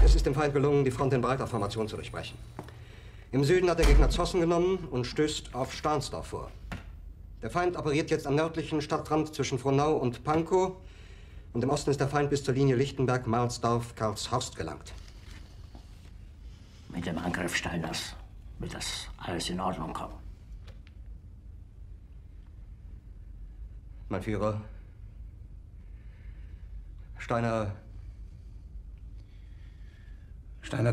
Es ist dem Feind gelungen, die Front in breiter Formation zu durchbrechen. Im Süden hat der Gegner Zossen genommen und stößt auf Stahnsdorf vor. Der Feind operiert jetzt am nördlichen Stadtrand zwischen Frohnau und Pankow. Und im Osten ist der Feind bis zur Linie Lichtenberg-Marsdorf-Karlshorst gelangt. Mit dem Angriff Steiners wird das alles in Ordnung kommen. Mein Führer, Steiner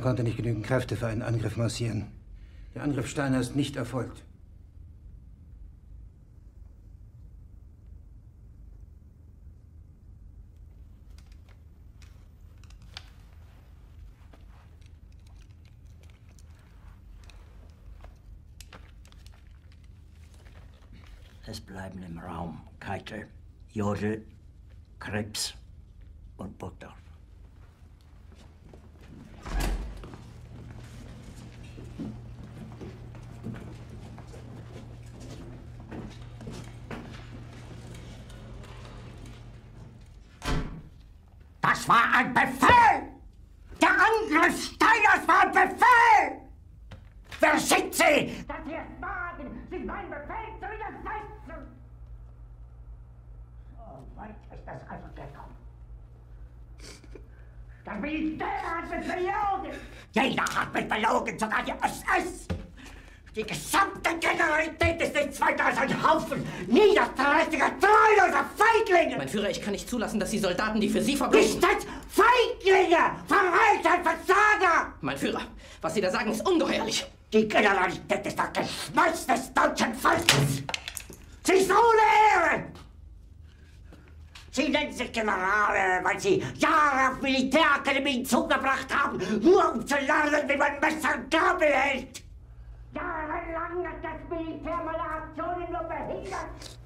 konnte nicht genügend Kräfte für einen Angriff massieren. Der Angriff Steiner ist nicht erfolgt. Es bleiben im Raum Keitel, Jodl, Krebs und Burgdorf. Das war ein Befehl! Der Angriff Steiners war ein Befehl! Wer sind Sie, dass Sie es wagen, sich meinem Befehl zu widersetzen? So weit ist es also gekommen. Das Militär hat mich belogen! Jeder hat mich belogen, sogar die SS! Die gesamte Generalität ist nichts weiter als ein Haufen niederträchtiger, treuloser Feiglinge! Mein Führer, ich kann nicht zulassen, dass die Soldaten, die für Sie verbringen... Nicht als Feiglinge! Verreiter, Versager! Mein Führer, was Sie da sagen, ist ungeheuerlich. Die Generalität ist das Geschmeiß des deutschen Volkes! Sie ist ohne Ehre! Sie nennen sich Generale, weil Sie Jahre auf Militärakademien zugebracht haben, nur um zu lernen, wie man Messer und Gabel hält! Jahrelang hat das Militär meine Aktionen nur behindert.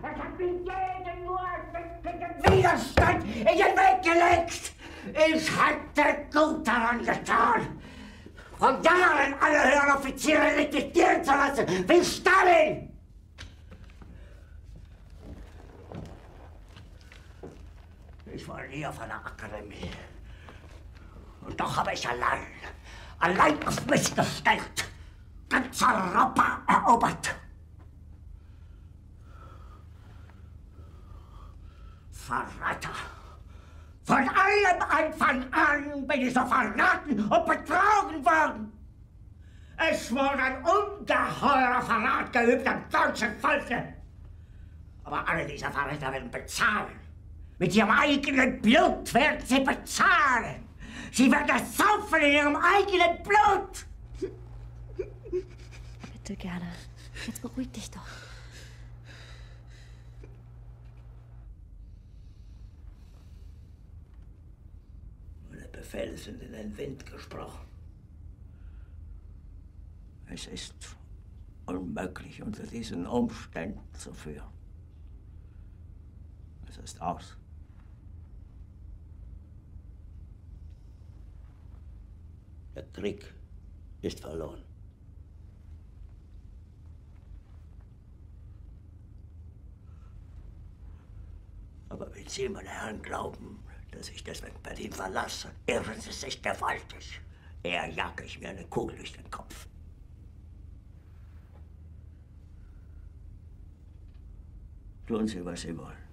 Es hat mir jeden nur ersichtlichen Widerstand in den Weg gelegt. Ich hätte gut daran getan, von Jahren alle höheren Offiziere liquidieren zu lassen, wie Stalin. Ich war nie auf einer Akademie. Und doch habe ich allein auf mich gestellt, ganz Europa erobert. Verräter! Von allem Anfang an bin ich so verraten und betrogen worden. Es wurde ein ungeheurer Verrat geübt am deutschen Volke. Aber alle diese Verräter werden bezahlen. Mit ihrem eigenen Blut werden sie bezahlen. Sie werden das saufen in ihrem eigenen Blut. Bitte gerne. Jetzt beruhig dich doch. Meine Befehle sind in den Wind gesprochen. Es ist unmöglich, unter diesen Umständen zu führen. Es ist aus. Der Krieg ist verloren. Aber wenn Sie, meine Herren, glauben, dass ich deswegen Berlin verlasse, irren Sie sich gewaltig. Eher jage ich mir eine Kugel durch den Kopf. Tun Sie, was Sie wollen.